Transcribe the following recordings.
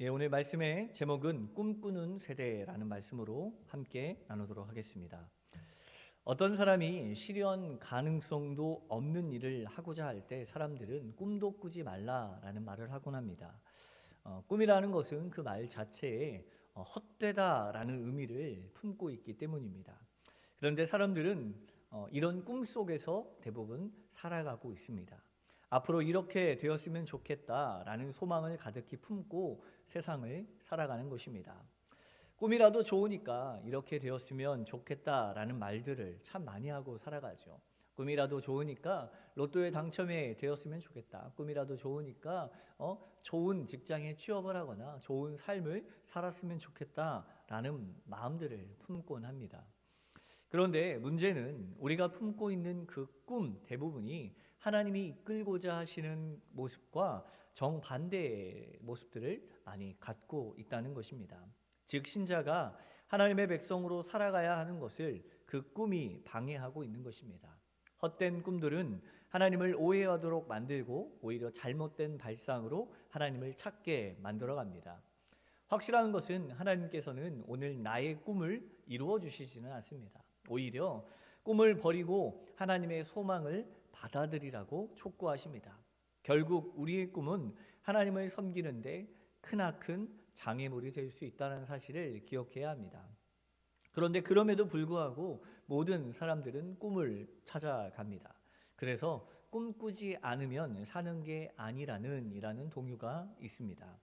예, 오늘 말씀의 제목은 꿈꾸는 세대라는 말씀으로 함께 나누도록 하겠습니다. 어떤 사람이 실현 가능성도 없는 일을 하고자 할 때 사람들은 꿈도 꾸지 말라라는 말을 하곤 합니다. 꿈이라는 것은 그 말 자체에 헛되다라는 의미를 품고 있기 때문입니다. 그런데 사람들은 이런 꿈 속에서 대부분 살아가고 있습니다. 앞으로 이렇게 되었으면 좋겠다라는 소망을 가득히 품고 세상을 살아가는 것입니다. 꿈이라도 좋으니까 이렇게 되었으면 좋겠다라는 말들을 참 많이 하고 살아가죠. 꿈이라도 좋으니까 로또에 당첨이 되었으면 좋겠다. 꿈이라도 좋으니까 좋은 직장에 취업을 하거나 좋은 삶을 살았으면 좋겠다라는 마음들을 품곤 합니다. 그런데 문제는 우리가 품고 있는 그 꿈 대부분이 하나님이 이끌고자 하시는 모습과 정반대의 모습들을 많이 갖고 있다는 것입니다. 즉 신자가 하나님의 백성으로 살아가야 하는 것을 그 꿈이 방해하고 있는 것입니다. 헛된 꿈들은 하나님을 오해하도록 만들고 오히려 잘못된 발상으로 하나님을 찾게 만들어 갑니다. 확실한 것은 하나님께서는 오늘 나의 꿈을 이루어 주시지는 않습니다. 오히려 꿈을 버리고 하나님의 소망을 받아들이라고 촉구하십니다. 결국 우리의 꿈은 하나님을 섬기는데 크나큰 장애물이 될 수 있다는 사실을 기억해야 합니다. 그런데 그럼에도 불구하고 모든 사람들은 꿈을 찾아갑니다. 그래서 꿈꾸지 않으면 사는 게 아니라는 동요가 있습니다.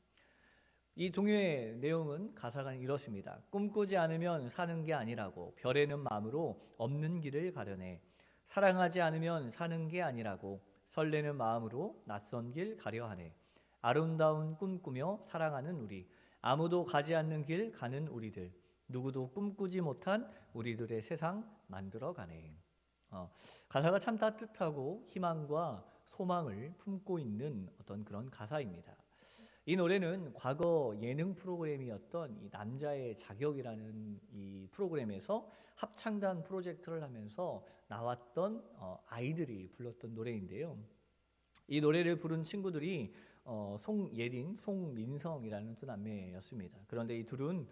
이 동요의 내용은 가사가 이렇습니다. 꿈꾸지 않으면 사는 게 아니라고 별에는 마음으로 없는 길을 가려내. 사랑하지 않으면 사는 게 아니라고 설레는 마음으로 낯선 길 가려 하네. 아름다운 꿈 꾸며 사랑하는 우리, 아무도 가지 않는 길 가는 우리들, 누구도 꿈꾸지 못한 우리들의 세상 만들어 가네. 가사가 참 따뜻하고 희망과 소망을 품고 있는 어떤 그런 가사입니다. 이 노래는 과거 예능 프로그램이었던 이 남자의 자격이라는 이 프로그램에서 합창단 프로젝트를 하면서 나왔던 아이들이 불렀던 노래인데요. 이 노래를 부른 친구들이 송예린, 송민성이라는 두 남매였습니다. 그런데 이 둘은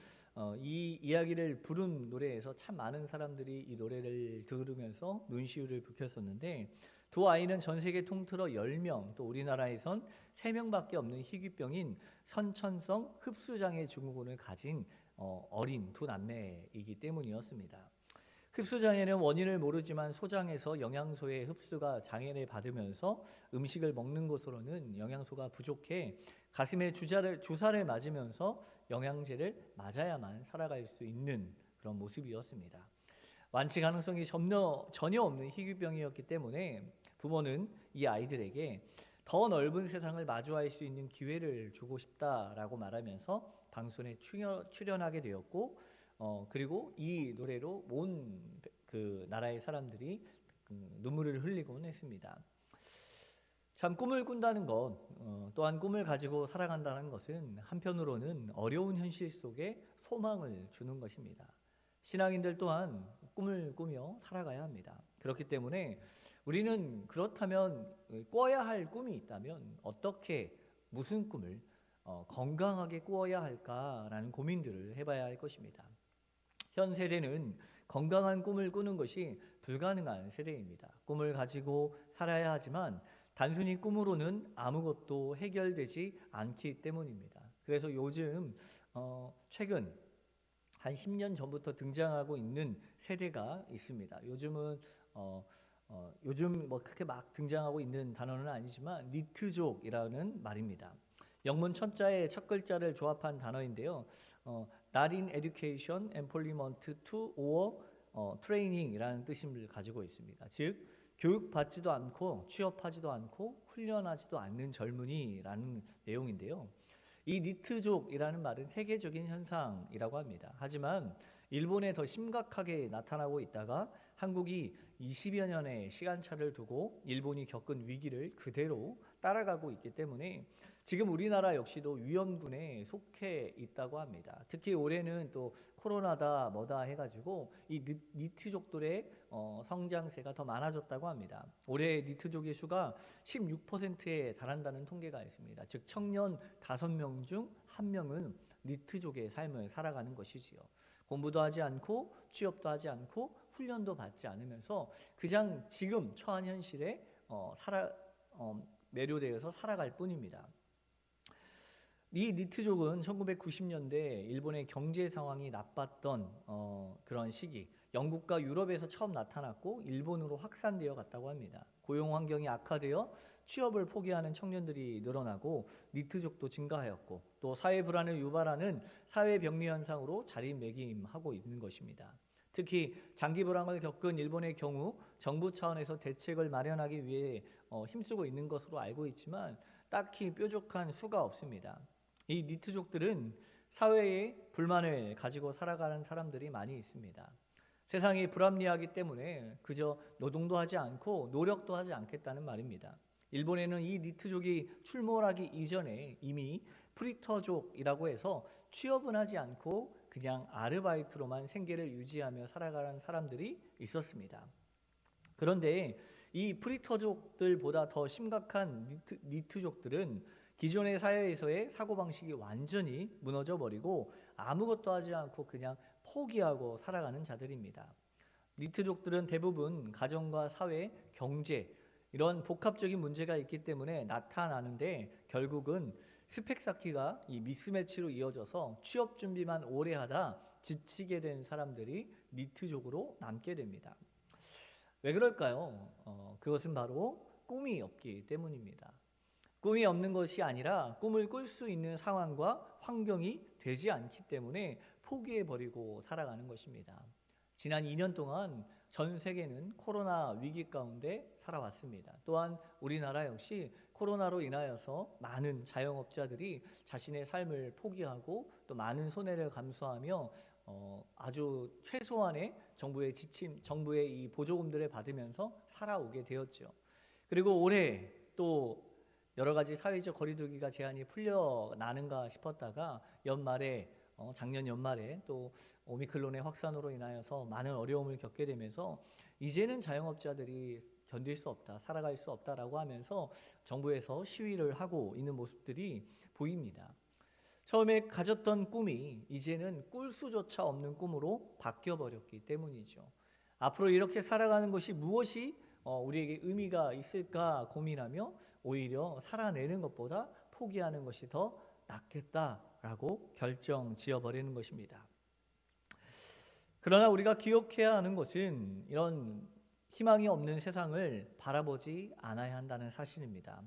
이 이야기를 부른 노래에서 참 많은 사람들이 이 노래를 들으면서 눈시울을 붉혔었는데 두 아이는 전 세계 통틀어 10명, 또 우리나라에선 3명밖에 없는 희귀병인 선천성 흡수장애 증후군을 가진 어린 두 남매이기 때문이었습니다. 흡수장애는 원인을 모르지만 소장에서 영양소의 흡수가 장애를 받으면서 음식을 먹는 것으로는 영양소가 부족해 가슴에 주사를 맞으면서 영양제를 맞아야만 살아갈 수 있는 그런 모습이었습니다. 완치 가능성이 전혀 없는 희귀병이었기 때문에 부모는 이 아이들에게 더 넓은 세상을 마주할 수 있는 기회를 주고 싶다라고 말하면서 방송에 출연하게 되었고 그리고 이 노래로 온 그 나라의 사람들이 눈물을 흘리곤 했습니다. 참 꿈을 꾼다는 것 또한 꿈을 가지고 살아간다는 것은 한편으로는 어려운 현실 속에 소망을 주는 것입니다. 신앙인들 또한 꿈을 꾸며 살아가야 합니다. 그렇기 때문에 우리는 그렇다면 꿔야 할 꿈이 있다면 어떻게 무슨 꿈을 건강하게 꾸어야 할까라는 고민들을 해봐야 할 것입니다. 현 세대는 건강한 꿈을 꾸는 것이 불가능한 세대입니다. 꿈을 가지고 살아야 하지만 단순히 꿈으로는 아무것도 해결되지 않기 때문입니다. 그래서 요즘 최근 한 10년 전부터 등장하고 있는 세대가 있습니다. 요즘 뭐 그렇게 막 등장하고 있는 단어는 아니지만 니트족이라는 말입니다. 영문 첫자의 첫 글자를 조합한 단어인데요. Not in education, employment to or training이라는 뜻을 가지고 있습니다. 즉 교육받지도 않고 취업하지도 않고 훈련하지도 않는 젊은이라는 내용인데요. 이 니트족이라는 말은 세계적인 현상이라고 합니다. 하지만 일본에 더 심각하게 나타나고 있다가 한국이 20여 년의 시간차를 두고 일본이 겪은 위기를 그대로 따라가고 있기 때문에 지금 우리나라 역시도 위험군에 속해 있다고 합니다. 특히 올해는 또 코로나다 뭐다 해가지고 이 니트족들의 성장세가 더 많아졌다고 합니다. 올해 니트족의 수가 16%에 달한다는 통계가 있습니다. 즉 청년 5명 중 한 명은 니트족의 삶을 살아가는 것이지요. 공부도 하지 않고 취업도 하지 않고 훈련도 받지 않으면서 그냥 지금 처한 현실에 매료되어서 살아갈 뿐입니다. 이 니트족은 1990년대 일본의 경제 상황이 나빴던 그런 시기, 영국과 유럽에서 처음 나타났고 일본으로 확산되어 갔다고 합니다. 고용 환경이 악화되어 취업을 포기하는 청년들이 늘어나고 니트족도 증가하였고 또 사회 불안을 유발하는 사회 병리 현상으로 자리매김하고 있는 것입니다. 특히 장기 불황을 겪은 일본의 경우 정부 차원에서 대책을 마련하기 위해 힘쓰고 있는 것으로 알고 있지만 딱히 뾰족한 수가 없습니다. 이 니트족들은 사회에 불만을 가지고 살아가는 사람들이 많이 있습니다. 세상이 불합리하기 때문에 그저 노동도 하지 않고 노력도 하지 않겠다는 말입니다. 일본에는 이 니트족이 출몰하기 이전에 이미 프리터족이라고 해서 취업은 하지 않고 그냥 아르바이트로만 생계를 유지하며 살아가는 사람들이 있었습니다. 그런데 이 프리터족들보다 더 심각한 니트족들은 기존의 사회에서의 사고방식이 완전히 무너져 버리고 아무것도 하지 않고 그냥 포기하고 살아가는 자들입니다. 니트족들은 대부분 가정과 사회, 경제 이런 복합적인 문제가 있기 때문에 나타나는데 결국은 스펙 쌓기가 이 미스매치로 이어져서 취업 준비만 오래 하다 지치게 된 사람들이 니트족으로 남게 됩니다. 왜 그럴까요? 그것은 바로 꿈이 없기 때문입니다. 꿈이 없는 것이 아니라 꿈을 꿀 수 있는 상황과 환경이 되지 않기 때문에 포기해버리고 살아가는 것입니다. 지난 2년 동안 전 세계는 코로나 위기 가운데 살아왔습니다. 또한 우리나라 역시 코로나로 인하여서 많은 자영업자들이 자신의 삶을 포기하고 또 많은 손해를 감수하며 아주 최소한의 정부의 이 보조금들을 받으면서 살아오게 되었죠. 그리고 올해 또 여러 가지 사회적 거리두기가 제한이 풀려나는가 싶었다가 작년 연말에 또 오미크론의 확산으로 인하여서 많은 어려움을 겪게 되면서 이제는 자영업자들이 견딜 수 없다, 살아갈 수 없다라고 하면서 정부에서 시위를 하고 있는 모습들이 보입니다. 처음에 가졌던 꿈이 이제는 꿀 수조차 없는 꿈으로 바뀌어버렸기 때문이죠. 앞으로 이렇게 살아가는 것이 무엇이 우리에게 의미가 있을까 고민하며 오히려 살아내는 것보다 포기하는 것이 더 낫겠다라고 결정 지어버리는 것입니다. 그러나 우리가 기억해야 하는 것은 이런 희망이 없는 세상을 바라보지 않아야 한다는 사실입니다.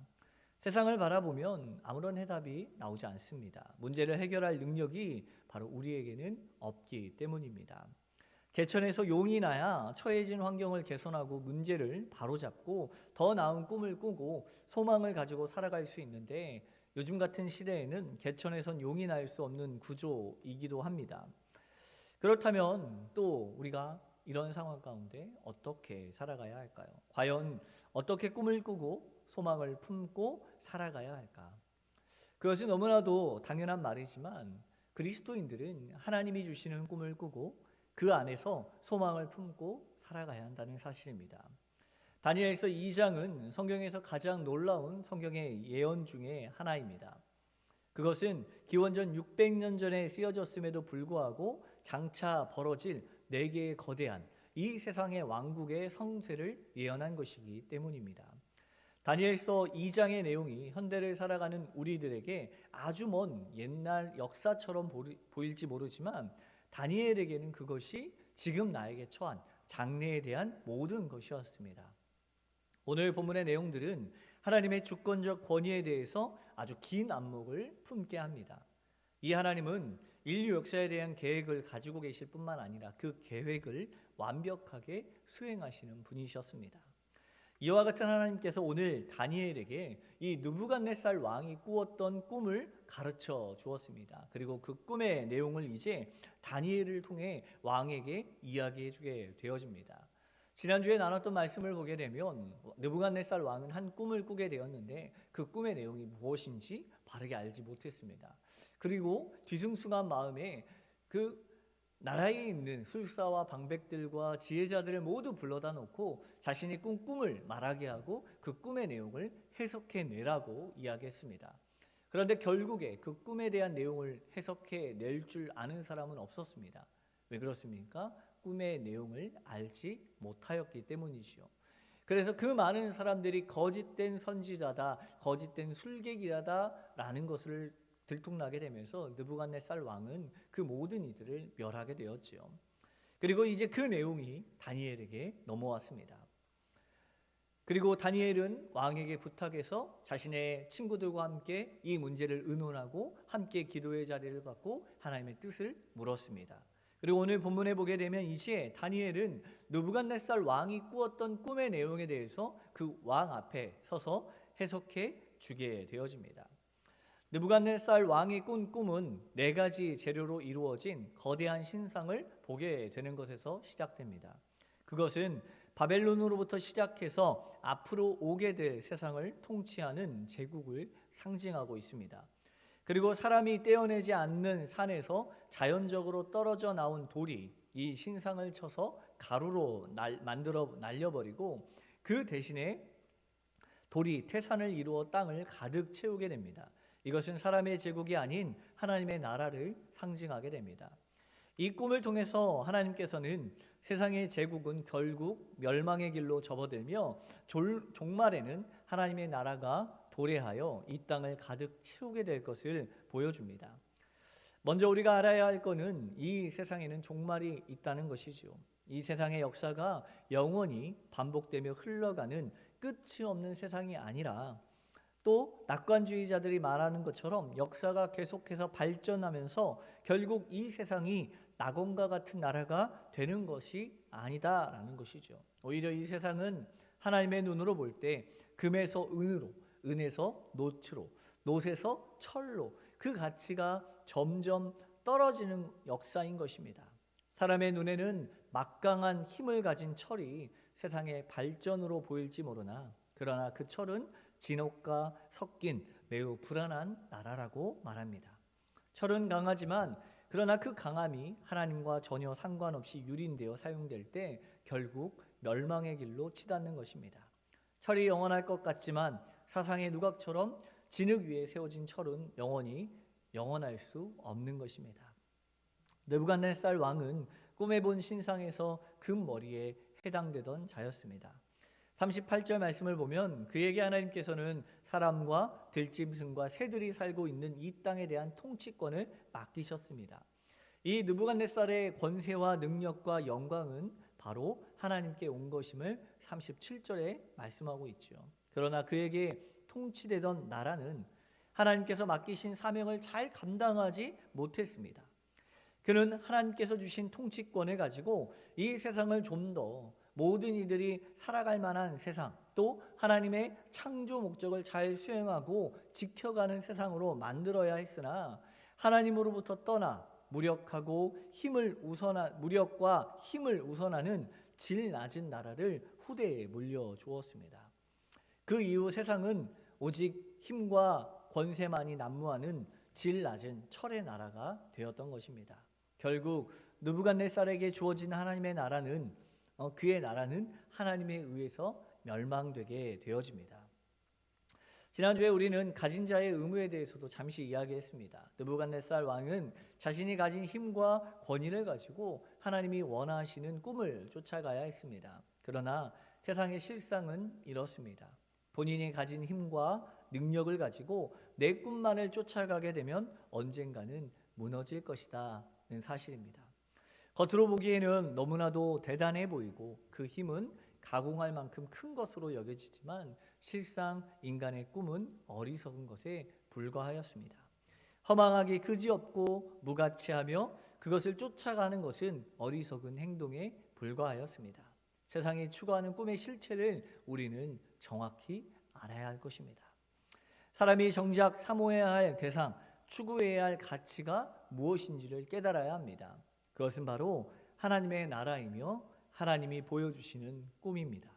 세상을 바라보면 아무런 해답이 나오지 않습니다. 문제를 해결할 능력이 바로 우리에게는 없기 때문입니다. 개천에서 용이 나야 처해진 환경을 개선하고 문제를 바로잡고 더 나은 꿈을 꾸고 소망을 가지고 살아갈 수 있는데 요즘 같은 시대에는 개천에선 용이 날 수 없는 구조이기도 합니다. 그렇다면 또 우리가 이런 상황 가운데 어떻게 살아가야 할까요? 과연 어떻게 꿈을 꾸고 소망을 품고 살아가야 할까? 그것이 너무나도 당연한 말이지만 그리스도인들은 하나님이 주시는 꿈을 꾸고 그 안에서 소망을 품고 살아가야 한다는 사실입니다. 다니엘서 2장은 성경에서 가장 놀라운 성경의 예언 중에 하나입니다. 그것은 기원전 600년 전에 쓰여졌음에도 불구하고 장차 벌어질 4개의 거대한 이 세상의 왕국의 성세를 예언한 것이기 때문입니다. 다니엘서 2장의 내용이 현대를 살아가는 우리들에게 아주 먼 옛날 역사처럼 보일지 모르지만 다니엘에게는 그것이 지금 나에게 처한 장래에 대한 모든 것이었습니다. 오늘 본문의 내용들은 하나님의 주권적 권위에 대해서 아주 긴 안목을 품게 합니다. 이 하나님은 인류 역사에 대한 계획을 가지고 계실 뿐만 아니라 그 계획을 완벽하게 수행하시는 분이셨습니다. 이와 같은 하나님께서 오늘 다니엘에게 이 느부갓네살 왕이 꾸었던 꿈을 가르쳐 주었습니다. 그리고 그 꿈의 내용을 이제 다니엘을 통해 왕에게 이야기해 주게 되어집니다. 지난주에 나눴던 말씀을 보게 되면 느부갓네살 왕은 한 꿈을 꾸게 되었는데 그 꿈의 내용이 무엇인지 바르게 알지 못했습니다. 그리고 뒤숭숭한 마음에 그 나라에 있는 술사와 방백들과 지혜자들을 모두 불러다 놓고 자신이 꾼 꿈을 말하게 하고 그 꿈의 내용을 해석해 내라고 이야기했습니다. 그런데 결국에 그 꿈에 대한 내용을 해석해 낼 줄 아는 사람은 없었습니다. 왜 그렇습니까? 꿈의 내용을 알지 못하였기 때문이지요. 그래서 그 많은 사람들이 거짓된 선지자다, 거짓된 술객이다라는 것을 들통나게 되면서 느부갓네살 왕은 그 모든 이들을 멸하게 되었지요. 그리고 이제 그 내용이 다니엘에게 넘어왔습니다. 그리고 다니엘은 왕에게 부탁해서 자신의 친구들과 함께 이 문제를 의논하고 함께 기도의 자리를 갖고 하나님의 뜻을 물었습니다. 그리고 오늘 본문에 보게 되면 이제 다니엘은 느부갓네살 왕이 꾸었던 꿈의 내용에 대해서 그 왕 앞에 서서 해석해 주게 되어집니다. 느부갓네살 왕이 꾼 꿈은 4가지 재료로 이루어진 거대한 신상을 보게 되는 것에서 시작됩니다. 그것은 바벨론으로부터 시작해서 앞으로 오게 될 세상을 통치하는 제국을 상징하고 있습니다. 그리고 사람이 떼어내지 않는 산에서 자연적으로 떨어져 나온 돌이 이 신상을 쳐서 가루로 만들어 날려버리고 그 대신에 돌이 태산을 이루어 땅을 가득 채우게 됩니다. 이것은 사람의 제국이 아닌 하나님의 나라를 상징하게 됩니다. 이 꿈을 통해서 하나님께서는 세상의 제국은 결국 멸망의 길로 접어들며 종말에는 하나님의 나라가 도래하여 이 땅을 가득 채우게 될 것을 보여줍니다. 먼저 우리가 알아야 할 것은 이 세상에는 종말이 있다는 것이죠. 이 세상의 역사가 영원히 반복되며 흘러가는 끝이 없는 세상이 아니라 또 낙관주의자들이 말하는 것처럼 역사가 계속해서 발전하면서 결국 이 세상이 낙원과 같은 나라가 되는 것이 아니다라는 것이죠. 오히려 이 세상은 하나님의 눈으로 볼 때 금에서 은으로, 은에서 노트로, 노에서 철로 그 가치가 점점 떨어지는 역사인 것입니다. 사람의 눈에는 막강한 힘을 가진 철이 세상의 발전으로 보일지 모르나 그러나 그 철은 진흙과 섞인 매우 불안한 나라라고 말합니다. 철은 강하지만 그러나 그 강함이 하나님과 전혀 상관없이 유린되어 사용될 때 결국 멸망의 길로 치닫는 것입니다. 철이 영원할 것 같지만 사상의 누각처럼 진흙 위에 세워진 철은 영원히 영원할 수 없는 것입니다. 느부갓네살 왕은 꿈에 본 신상에서 금머리에 해당되던 자였습니다. 38절 말씀을 보면 그에게 하나님께서는 사람과 들짐승과 새들이 살고 있는 이 땅에 대한 통치권을 맡기셨습니다. 이 느부갓네살의 권세와 능력과 영광은 바로 하나님께 온 것임을 37절에 말씀하고 있죠. 그러나 그에게 통치되던 나라는 하나님께서 맡기신 사명을 잘 감당하지 못했습니다. 그는 하나님께서 주신 통치권을 가지고 이 세상을 좀 더 모든 이들이 살아갈 만한 세상, 또 하나님의 창조 목적을 잘 수행하고 지켜가는 세상으로 만들어야 했으나 하나님으로부터 떠나 무력과 힘을 우선하는 질 낮은 나라를 후대에 물려주었습니다. 그 이후 세상은 오직 힘과 권세만이 난무하는 질 낮은 철의 나라가 되었던 것입니다. 결국 느부갓네살에게 주어진 하나님의 나라는 그의 나라는 하나님에 의해서 멸망되게 되어집니다. 지난주에 우리는 가진 자의 의무에 대해서도 잠시 이야기했습니다. 느부갓네살 왕은 자신이 가진 힘과 권위를 가지고 하나님이 원하시는 꿈을 쫓아가야 했습니다. 그러나 세상의 실상은 이렇습니다. 본인이 가진 힘과 능력을 가지고 내 꿈만을 쫓아가게 되면 언젠가는 무너질 것이다는 사실입니다. 겉으로 보기에는 너무나도 대단해 보이고 그 힘은 가공할 만큼 큰 것으로 여겨지지만 실상 인간의 꿈은 어리석은 것에 불과하였습니다. 허망하게 그지없고 무가치하며 그것을 쫓아가는 것은 어리석은 행동에 불과하였습니다. 세상이 추구하는 꿈의 실체를 우리는 정확히 알아야 할 것입니다. 사람이 정작 사모해야 할 대상, 추구해야 할 가치가 무엇인지를 깨달아야 합니다. 그것은 바로 하나님의 나라이며 하나님이 보여주시는 꿈입니다.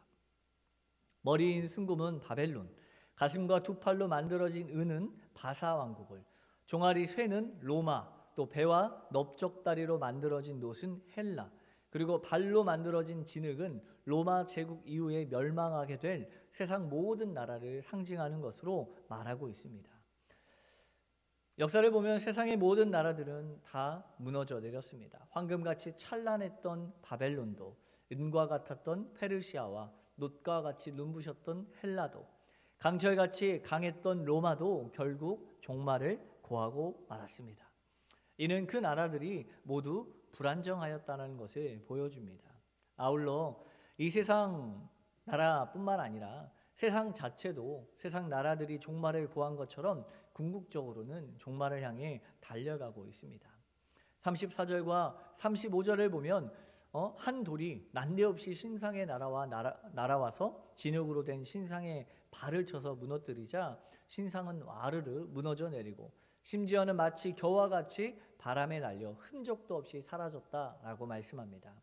머리인 순금은 바벨론, 가슴과 두 팔로 만들어진 은은 바사 왕국을, 종아리 쇠는 로마, 또 배와 넓적다리로 만들어진 놋은 헬라, 그리고 발로 만들어진 진흙은 로마 제국 이후에 멸망하게 될 세상 모든 나라를 상징하는 것으로 말하고 있습니다. 역사를 보면 세상의 모든 나라들은 다 무너져 내렸습니다. 황금같이 찬란했던 바벨론도, 은과 같았던 페르시아와 놋과 같이 눈부셨던 헬라도, 강철같이 강했던 로마도 결국 종말을 고하고 말았습니다. 이는 그 나라들이 모두 불안정하였다는 것을 보여줍니다. 아울러 이 세상 나라뿐만 아니라 세상 자체도 세상 나라들이 종말을 고한 것처럼 궁극적으로는 종말을 향해 달려가고 있습니다. 34절과 35절을 보면 한 돌이 난데없이 신상의 날아와서 진흙으로 된 신상의 발을 쳐서 무너뜨리자 신상은 와르르 무너져 내리고 심지어는 마치 겨와 같이 바람에 날려 흔적도 없이 사라졌다라고 말씀합니다.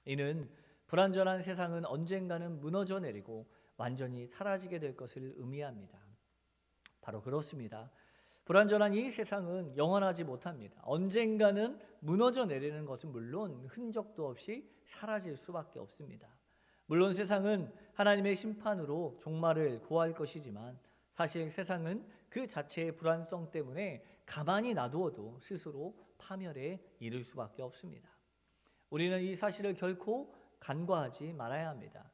이는 불완전한 세상은 언젠가는 무너져 내리고 완전히 사라지게 될 것을 의미합니다. 바로 그렇습니다. 불완전한 이 세상은 영원하지 못합니다. 언젠가는 무너져 내리는 것은 물론 흔적도 없이 사라질 수밖에 없습니다. 물론 세상은 하나님의 심판으로 종말을 고할 것이지만 사실 세상은 그 자체의 불안성 때문에 가만히 놔두어도 스스로 파멸에 이를 수밖에 없습니다. 우리는 이 사실을 결코 간과하지 말아야 합니다.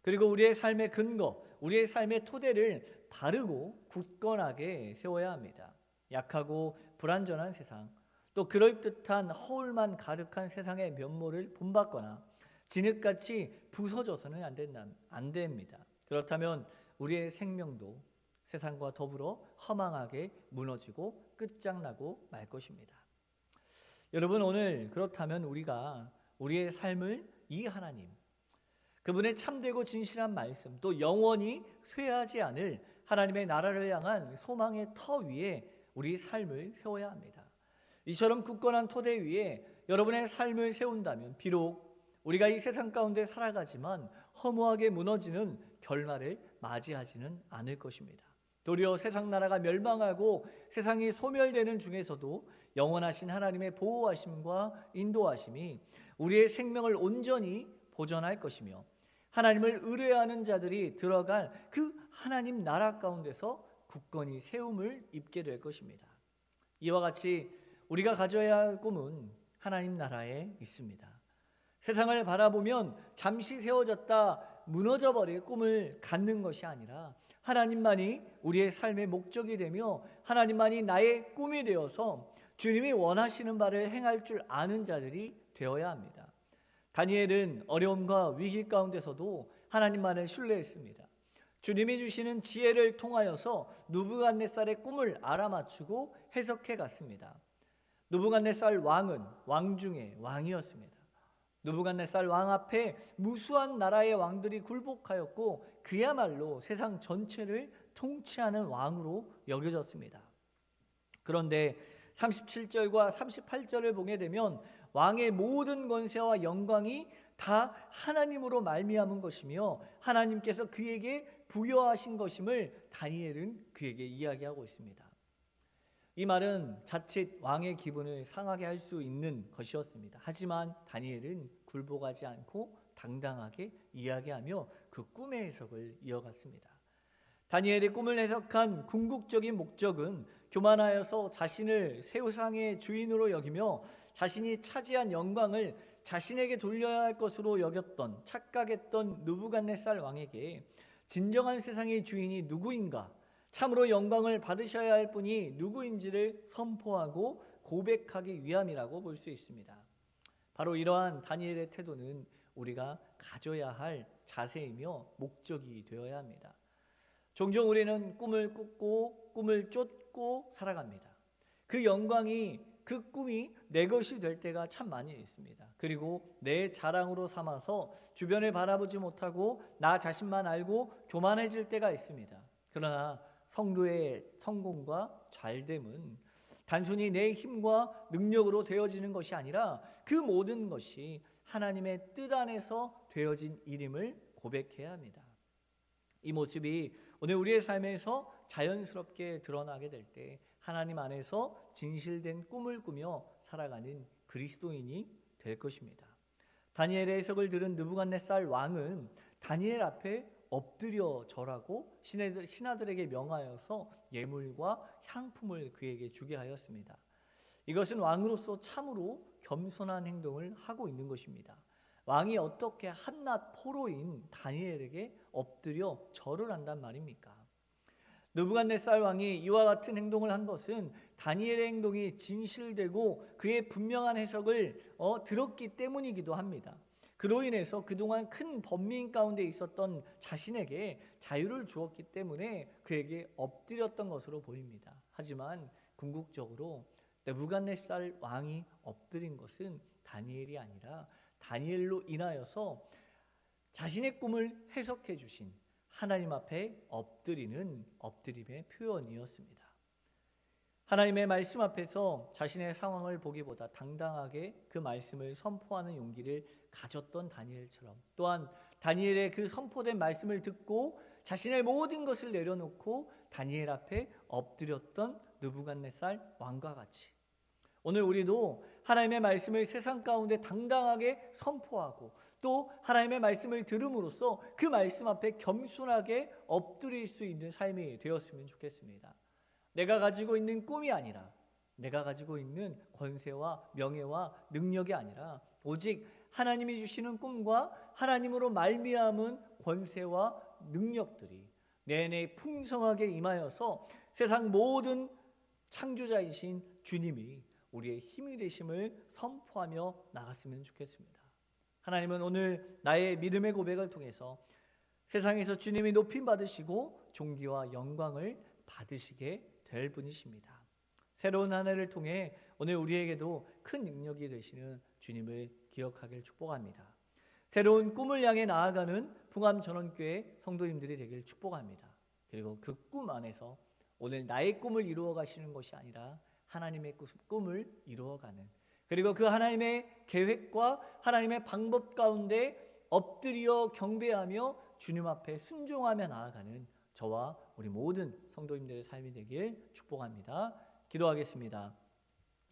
그리고 우리의 삶의 근거, 우리의 삶의 토대를 바르고 굳건하게 세워야 합니다. 약하고 불완전한 세상, 또 그럴듯한 허울만 가득한 세상의 면모를 본받거나 진흙같이 부서져서는 안 됩니다. 그렇다면 우리의 생명도 세상과 더불어 허망하게 무너지고 끝장나고 말 것입니다. 여러분, 오늘 그렇다면 우리가 우리의 삶을 이 하나님, 그분의 참되고 진실한 말씀, 또 영원히 쇠하지 않을 하나님의 나라를 향한 소망의 터 위에 우리 삶을 세워야 합니다. 이처럼 굳건한 토대 위에 여러분의 삶을 세운다면 비록 우리가 이 세상 가운데 살아가지만 허무하게 무너지는 결말을 맞이하지는 않을 것입니다. 도리어 세상 나라가 멸망하고 세상이 소멸되는 중에서도 영원하신 하나님의 보호하심과 인도하심이 우리의 생명을 온전히 보존할 것이며 하나님을 의뢰하는 자들이 들어갈 그 하나님 나라 가운데서 굳건히 세움을 입게 될 것입니다. 이와 같이 우리가 가져야 할 꿈은 하나님 나라에 있습니다. 세상을 바라보면 잠시 세워졌다 무너져 버릴 꿈을 갖는 것이 아니라 하나님만이 우리의 삶의 목적이 되며 하나님만이 나의 꿈이 되어서 주님이 원하시는 바를 행할 줄 아는 자들이 되어야 합니다. 다니엘은 어려움과 위기 가운데서도 하나님만을 신뢰했습니다. 주님이 주시는 지혜를 통하여서 느부갓네살의 꿈을 알아맞추고 해석해 갔습니다. 느부갓네살 왕은 왕 중에 왕이었습니다. 느부갓네살 왕 앞에 무수한 나라의 왕들이 굴복하였고 그야말로 세상 전체를 통치하는 왕으로 여겨졌습니다. 그런데 37절과 38절을 보게 되면 왕의 모든 권세와 영광이 다 하나님으로 말미암은 것이며 하나님께서 그에게 부여하신 것임을 다니엘은 그에게 이야기하고 있습니다. 이 말은 자칫 왕의 기분을 상하게 할 수 있는 것이었습니다. 하지만 다니엘은 굴복하지 않고 당당하게 이야기하며 그 꿈의 해석을 이어갔습니다. 다니엘의 꿈을 해석한 궁극적인 목적은 교만하여서 자신을 세상의 주인으로 여기며 자신이 차지한 영광을 자신에게 돌려야 할 것으로 여겼던 착각했던 느부갓네살 왕에게 진정한 세상의 주인이 누구인가, 참으로 영광을 받으셔야 할 분이 누구인지를 선포하고 고백하기 위함이라고 볼 수 있습니다. 바로 이러한 다니엘의 태도는 우리가 가져야 할 자세이며 목적이 되어야 합니다. 종종 우리는 꿈을 꾸고 꿈을 쫓고 살아갑니다. 그 영광이 그 꿈이 내 것이 될 때가 참 많이 있습니다. 그리고 내 자랑으로 삼아서 주변을 바라보지 못하고 나 자신만 알고 교만해질 때가 있습니다. 그러나 성도의 성공과 잘됨은 단순히 내 힘과 능력으로 되어지는 것이 아니라 그 모든 것이 하나님의 뜻 안에서 되어진 일임을 고백해야 합니다. 이 모습이 오늘 우리의 삶에서 자연스럽게 드러나게 될 때 하나님 안에서 진실된 꿈을 꾸며 살아가는 그리스도인이 될 것입니다. 다니엘의 해석을 들은 느부갓네살 왕은 다니엘 앞에 엎드려 절하고 신하들에게 명하여서 예물과 향품을 그에게 주게 하였습니다. 이것은 왕으로서 참으로 겸손한 행동을 하고 있는 것입니다. 왕이 어떻게 한낱 포로인 다니엘에게 엎드려 절을 한단 말입니까? 느부갓네살 왕이 이와 같은 행동을 한 것은 다니엘의 행동이 진실되고 그의 분명한 해석을 들었기 때문이기도 합니다. 그로 인해서 그동안 큰 번민 가운데 있었던 자신에게 자유를 주었기 때문에 그에게 엎드렸던 것으로 보입니다. 하지만 궁극적으로 느부갓네살 왕이 엎드린 것은 다니엘이 아니라 다니엘로 인하여서 자신의 꿈을 해석해 주신 하나님 앞에 엎드리는 엎드림의 표현이었습니다. 하나님의 말씀 앞에서 자신의 상황을 보기보다 당당하게 그 말씀을 선포하는 용기를 가졌던 다니엘처럼, 또한 다니엘의 그 선포된 말씀을 듣고 자신의 모든 것을 내려놓고 다니엘 앞에 엎드렸던 느부갓네살 왕과 같이 오늘 우리도 하나님의 말씀을 세상 가운데 당당하게 선포하고 또 하나님의 말씀을 들음으로써 그 말씀 앞에 겸손하게 엎드릴 수 있는 삶이 되었으면 좋겠습니다. 내가 가지고 있는 꿈이 아니라, 내가 가지고 있는 권세와 명예와 능력이 아니라 오직 하나님이 주시는 꿈과 하나님으로 말미암은 권세와 능력들이 내내 풍성하게 임하여서 세상 모든 창조자이신 주님이 우리의 힘이 되심을 선포하며 나갔으면 좋겠습니다. 하나님은 오늘 나의 믿음의 고백을 통해서 세상에서 주님이 높임 받으시고 존귀와 영광을 받으시게 될 분이십니다. 새로운 한 해를 통해 오늘 우리에게도 큰 능력이 되시는 주님을 기억하길 축복합니다. 새로운 꿈을 향해 나아가는 풍암전원교회 성도님들이 되길 축복합니다. 그리고 그 꿈 안에서 오늘 나의 꿈을 이루어 가시는 것이 아니라 하나님의 꿈을 이루어가는, 그리고 그 하나님의 계획과 하나님의 방법 가운데 엎드려 경배하며 주님 앞에 순종하며 나아가는 저와 우리 모든 성도님들의 삶이 되길 축복합니다. 기도하겠습니다.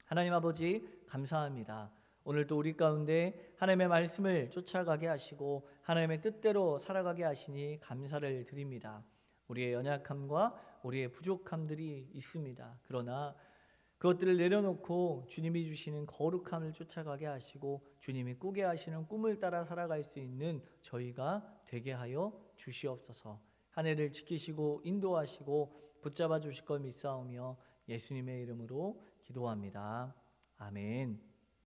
하나님 아버지 감사합니다. 오늘도 우리 가운데 하나님의 말씀을 쫓아가게 하시고 하나님의 뜻대로 살아가게 하시니 감사를 드립니다. 우리의 연약함과 우리의 부족함들이 있습니다. 그러나 그것들을 내려놓고 주님이 주시는 거룩함을 쫓아가게 하시고 주님이 꾸게 하시는 꿈을 따라 살아갈 수 있는 저희가 되게 하여 주시옵소서. 한 해를 지키시고 인도하시고 붙잡아 주실 걸 믿사오며 예수님의 이름으로 기도합니다. 아멘.